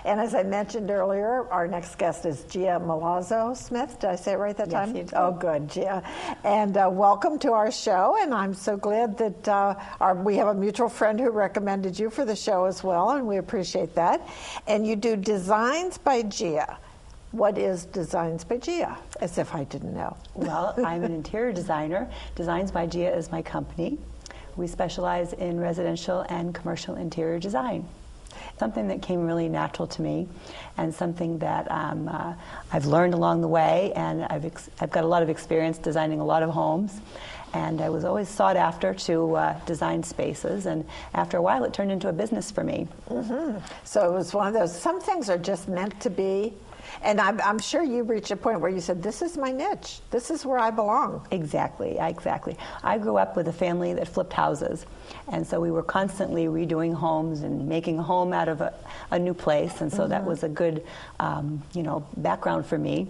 And as I mentioned earlier, our next guest is Gia Milazzo Smith. Did I say it right that time? Yes, you did. Oh, good, Gia. And welcome to our show. And I'm so glad that we have a mutual friend who recommended you for the show as well, and we appreciate that. And you do Designs by Gia. What is Designs by Gia? As if I didn't know. Well, I'm an interior designer. Designs by Gia is my company. We specialize in residential and commercial interior design. Something that came really natural to me, and something that I've learned along the way, and I've got a lot of experience designing a lot of homes, and I was always sought after to design spaces, and after a while it turned into a business for me. Mm-hmm. So it was one of those, some things are just meant to be. And I'm sure you reached a point where you said, this is my niche. This is where I belong. Exactly, exactly. I grew up with a family that flipped houses. And so we were constantly redoing homes and making a home out of a new place. And so that was a good, background for me.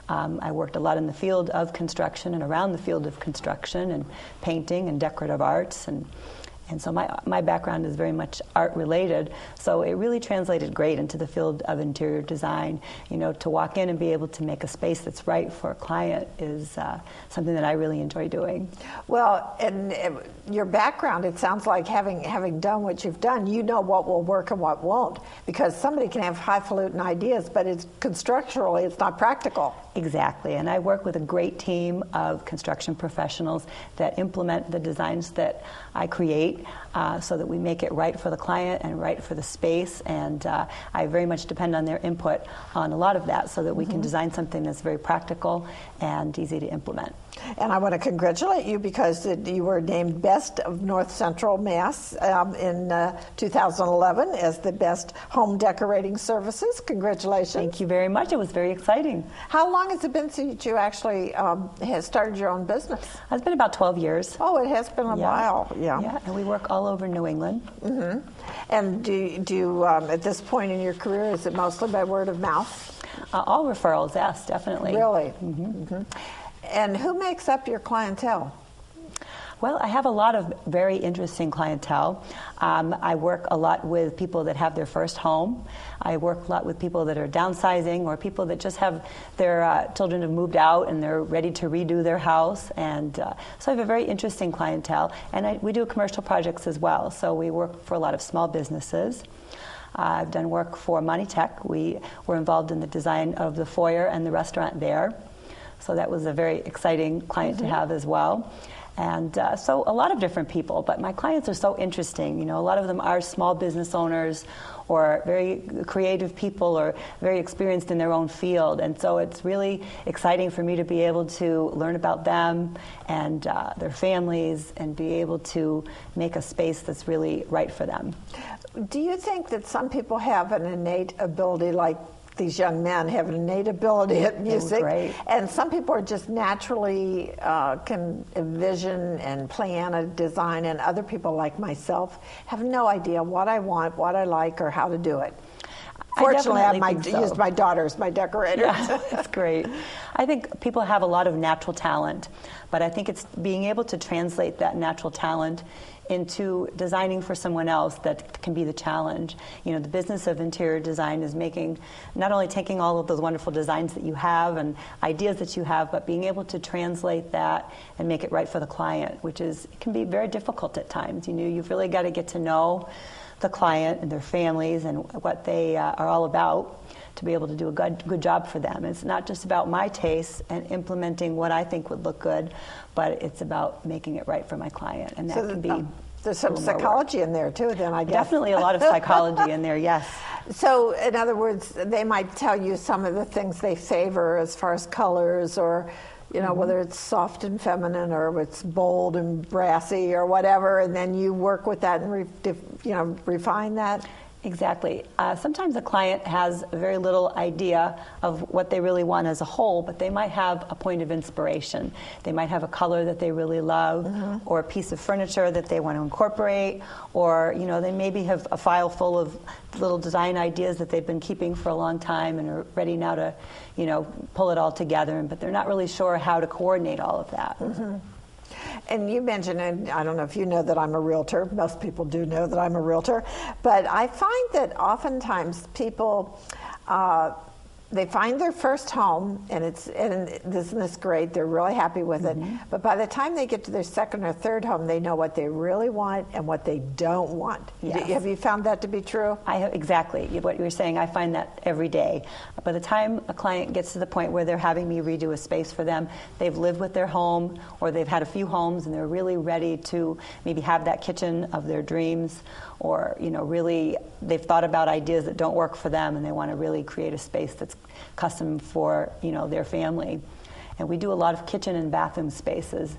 I worked a lot in the field of construction and around the field of construction and painting and decorative arts. And so my background is very much art related, so it really translated great into the field of interior design. You know, to walk in and be able to make a space that's right for a client is something that I really enjoy doing. Well, and your background, it sounds like having done what you've done, you know what will work and what won't, because somebody can have highfalutin ideas, but it's constructurally, it's not practical. Exactly, and I work with a great team of construction professionals that implement the designs that I create so that we make it right for the client and right for the space, and I very much depend on their input on a lot of that so that we can design something that's very practical and easy to implement. And I want to congratulate you because you were named Best of North Central Mass in 2011 as the Best Home Decorating Services. Congratulations. Thank you very much. It was very exciting. How long has it been since you actually have started your own business? It's been about 12 years. Oh, it has been a while. Yeah, and we work all over New England. Mm-hmm. And do you at this point in your career, is it mostly by word of mouth? All referrals, yes, definitely. Really? And who makes up your clientele? Well, I have a lot of very interesting clientele. I work a lot with people that have their first home. I work a lot with people that are downsizing, or people that just have their children have moved out and they're ready to redo their house. And so I have a very interesting clientele. And we do commercial projects as well. So we work for a lot of small businesses. I've done work for Moneytech. We were involved in the design of the foyer and the restaurant there. So that was a very exciting client to have as well. And so a lot of different people, but my clients are so interesting. You know, a lot of them are small business owners or very creative people or very experienced in their own field. And so it's really exciting for me to be able to learn about them and their families and be able to make a space that's really right for them. Do you think that some people have an innate ability, like these young men have an innate ability at music, and some people are just naturally can envision and plan a design, and other people like myself have no idea what I want, what I like, or how to do it? Fortunately, I used my daughter as my decorator. Yeah, that's great. I think people have a lot of natural talent, but I think it's being able to translate that natural talent into designing for someone else that can be the challenge. You know, the business of interior design is not only taking all of those wonderful designs that you have and ideas that you have, but being able to translate that and make it right for the client, which can be very difficult at times. You know, you've really got to get to know the client and their families and what they are all about to be able to do a good job for them. It's not just about my taste and implementing what I think would look good, but it's about making it right for my client, and that can be there's some psychology in there too, then, I guess. Definitely a lot of psychology in there, yes. So, in other words, they might tell you some of the things they favor as far as colors, or you know, whether it's soft and feminine or it's bold and brassy or whatever, and then you work with that and refine that. Exactly. Sometimes a client has very little idea of what they really want as a whole, but they might have a point of inspiration. They might have a color that they really love, or a piece of furniture that they want to incorporate, or they maybe have a file full of little design ideas that they've been keeping for a long time and are ready now to, pull it all together, but they're not really sure how to coordinate all of that. And you mentioned, and I don't know if you know that I'm a realtor. Most people do know that I'm a realtor. But I find that oftentimes people, they find their first home, and isn't this great? They're really happy with it. But by the time they get to their second or third home, they know what they really want and what they don't want. Yes. Have you found that to be true? Exactly. What you were saying, I find that every day. By the time a client gets to the point where they're having me redo a space for them, they've lived with their home, or they've had a few homes, and they're really ready to maybe have that kitchen of their dreams, or really they've thought about ideas that don't work for them, and they want to really create a space that's custom for their family. And we do a lot of kitchen and bathroom spaces,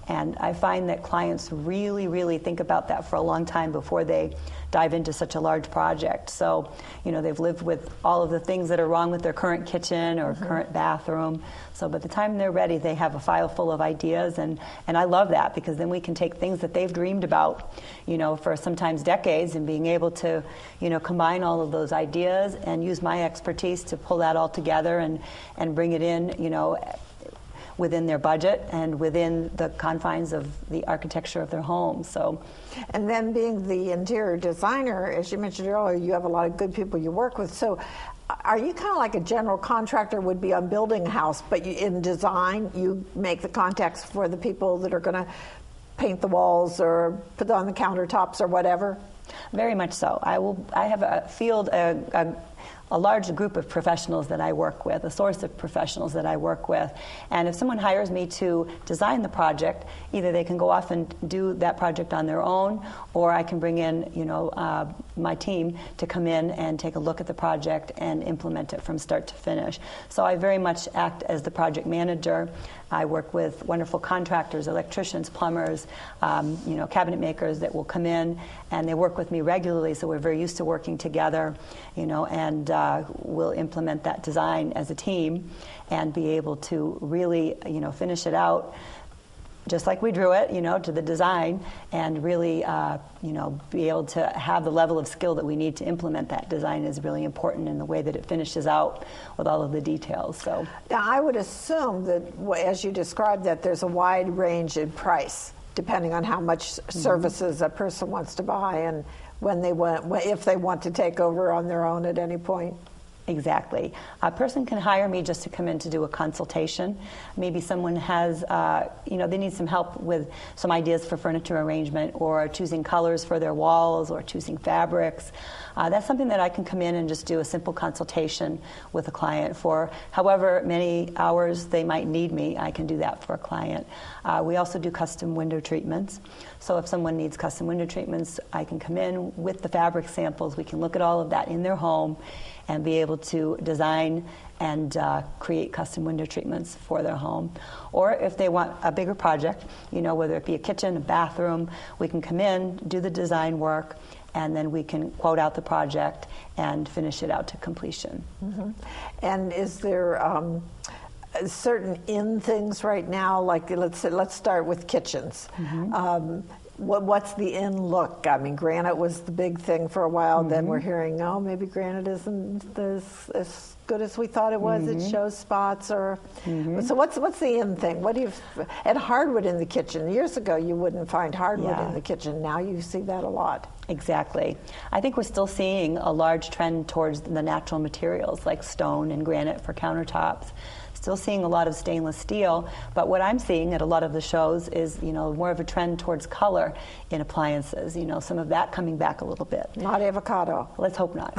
and I find that clients really, really think about that for a long time before they dive into such a large project. So, they've lived with all of the things that are wrong with their current kitchen or current bathroom. So by the time they're ready, they have a file full of ideas, and I love that, because then we can take things that they've dreamed about, for sometimes decades, and being able to, combine all of those ideas and use my expertise to pull that all together and bring it in, within their budget and within the confines of the architecture of their home. So, and then being the interior designer, as you mentioned earlier, you have a lot of good people you work with. So are you kind of like a general contractor would be on building a house, but in design, you make the contacts for the people that are going to paint the walls or put on the countertops or whatever? Very much so. I have a field, a large group of professionals that I work with, a source of professionals that I work with. And if someone hires me to design the project, either they can go off and do that project on their own, or I can bring in, my team to come in and take a look at the project and implement it from start to finish. So I very much act as the project manager. I work with wonderful contractors, electricians, plumbers, cabinet makers that will come in, and they work with me regularly, so we're very used to working together, and we'll implement that design as a team and be able to really, finish it out just like we drew it, to the design, and really, be able to have the level of skill that we need to implement that design is really important in the way that it finishes out with all of the details. So now, I would assume that, as you described, that there's a wide range in price depending on how much services a person wants to buy and if they want to take over on their own at any point. Exactly. A person can hire me just to come in to do a consultation. Maybe someone has, they need some help with some ideas for furniture arrangement, or choosing colors for their walls, or choosing fabrics. That's something that I can come in and just do a simple consultation with a client for however many hours they might need me. I can do that for a client. We also do custom window treatments. So if someone needs custom window treatments, I can come in with the fabric samples. We can look at all of that in their home and be able to design and create custom window treatments for their home. Or if they want a bigger project, whether it be a kitchen, a bathroom, we can come in, do the design work, and then we can quote out the project and finish it out to completion. And is there certain in things right now, like let's start with kitchens. What's the in look? I mean, granite was the big thing for a while. Then we're hearing, maybe granite isn't as good as we thought it was. It shows spots, or so. What's the in thing? What do you? And hardwood in the kitchen. Years ago, you wouldn't find hardwood in the kitchen. Now you see that a lot. Exactly. I think we're still seeing a large trend towards the natural materials like stone and granite for countertops. Still seeing a lot of stainless steel, but what I'm seeing at a lot of the shows is, more of a trend towards color in appliances. Some of that coming back a little bit. Not avocado. Let's hope not.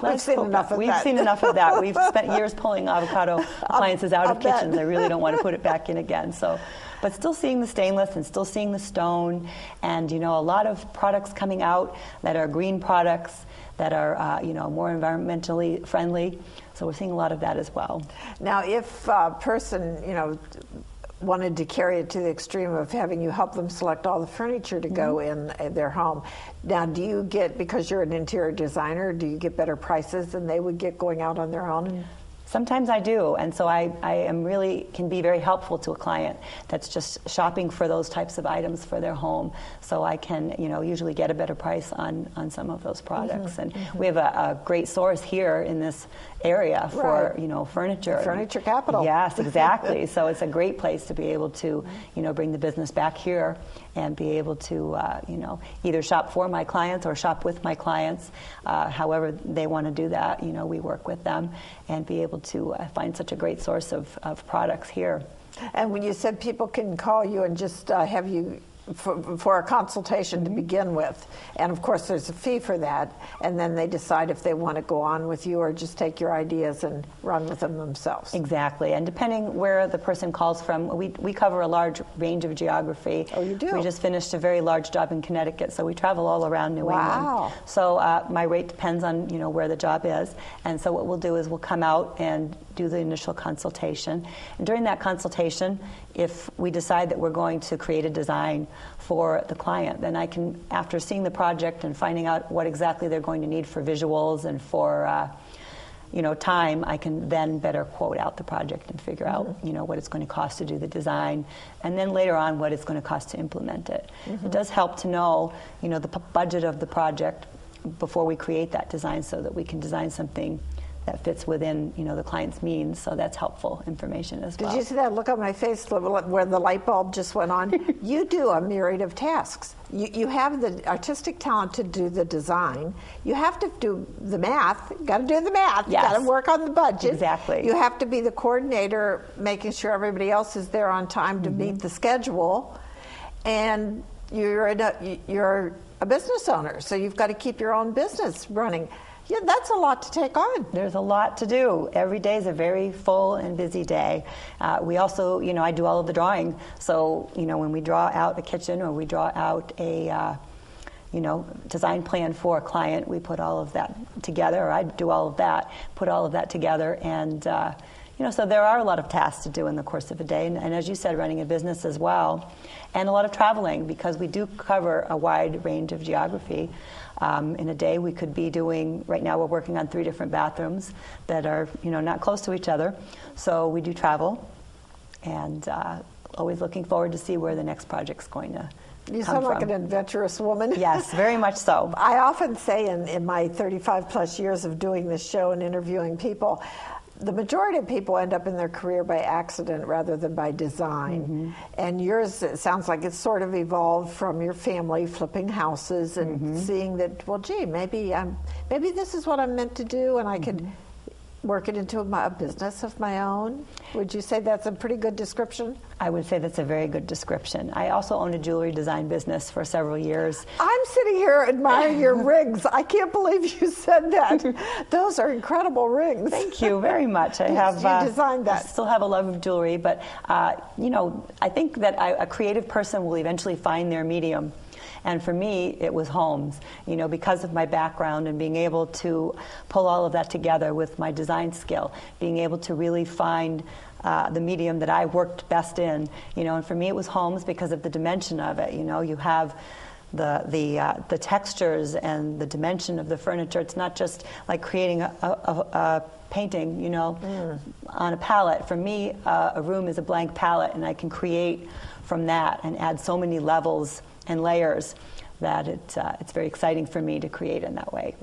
We've seen enough of that. We've seen enough of that. We've spent years pulling avocado appliances out of kitchens. I really don't want to put it back in again. So, but still seeing the stainless and still seeing the stone, and a lot of products coming out that are green products that are more environmentally friendly. So we're seeing a lot of that as well. Now, if a person, wanted to carry it to the extreme of having you help them select all the furniture to go in their home, now do you get, because you're an interior designer, do you get better prices than they would get going out on their own and Sometimes I do, and so I am really can be very helpful to a client that's just shopping for those types of items for their home. So I can, usually get a better price on some of those products. And we have a great source here in this area for furniture. The furniture capital. Yes, exactly. So it's a great place to be able to bring the business back here and be able to either shop for my clients or shop with my clients, however they want to do that. We work with them and be able to find such a great source of products here. And when you said people can call you and just have you for a consultation to begin with, and of course there's a fee for that, and then they decide if they want to go on with you or just take your ideas and run with them themselves. Exactly, and depending where the person calls from, we cover a large range of geography. Oh, you do? We just finished a very large job in Connecticut, so we travel all around New England. So my rate depends on where the job is, and so what we'll do is we'll come out and do the initial consultation. And during that consultation, if we decide that we're going to create a design for the client, then I can, after seeing the project and finding out what exactly they're going to need for visuals and for time, I can then better quote out the project and figure out what it's going to cost to do the design, and then later on what it's going to cost to implement it. It does help to know the budget of the project before we create that design, so that we can design something that fits within the client's means. So that's helpful information as well. Did you see that look on my face where the light bulb just went on? You do a myriad of tasks. You have the artistic talent to do the design. You have to do the math. Got to do the math. Yes. Got to work on the budget. Exactly. You have to be the coordinator, making sure everybody else is there on time to meet the schedule. And you're a business owner, so you've got to keep your own business running. Yeah, that's a lot to take on. There's a lot to do. Every day is a very full and busy day. We also, I do all of the drawing. So, when we draw out a kitchen or we draw out a, design plan for a client, we put all of that together, or I do all of that, put all of that together. And, so there are a lot of tasks to do in the course of a day. And as you said, running a business as well. And a lot of traveling, because we do cover a wide range of geography. In a day, we could be doing, right now we're working on 3 different bathrooms that are, not close to each other. So we do travel, and always looking forward to see where the next project's going to You sound like an adventurous woman. Yes, very much so. I often say in my 35 plus years of doing this show and interviewing people, the majority of people end up in their career by accident rather than by design. And yours, it sounds like it's sort of evolved from your family flipping houses and seeing that, well, gee, maybe this is what I'm meant to do, and I could work it into a business of my own. Would you say that's a pretty good description? I would say that's a very good description. I also owned a jewelry design business for several years. I'm sitting here admiring your rings. I can't believe you said that. Those are incredible rings. Thank you very much. I have you designed that. I still have a love of jewelry, but I think that a creative person will eventually find their medium. And for me, it was homes, because of my background and being able to pull all of that together with my design skill, being able to really find the medium that I worked best in, and for me it was homes because of the dimension of it. You have the textures and the dimension of the furniture. It's not just like creating a painting, on a palette. For me, a room is a blank palette, and I can create from that and add so many levels and layers that it's very exciting for me to create in that way.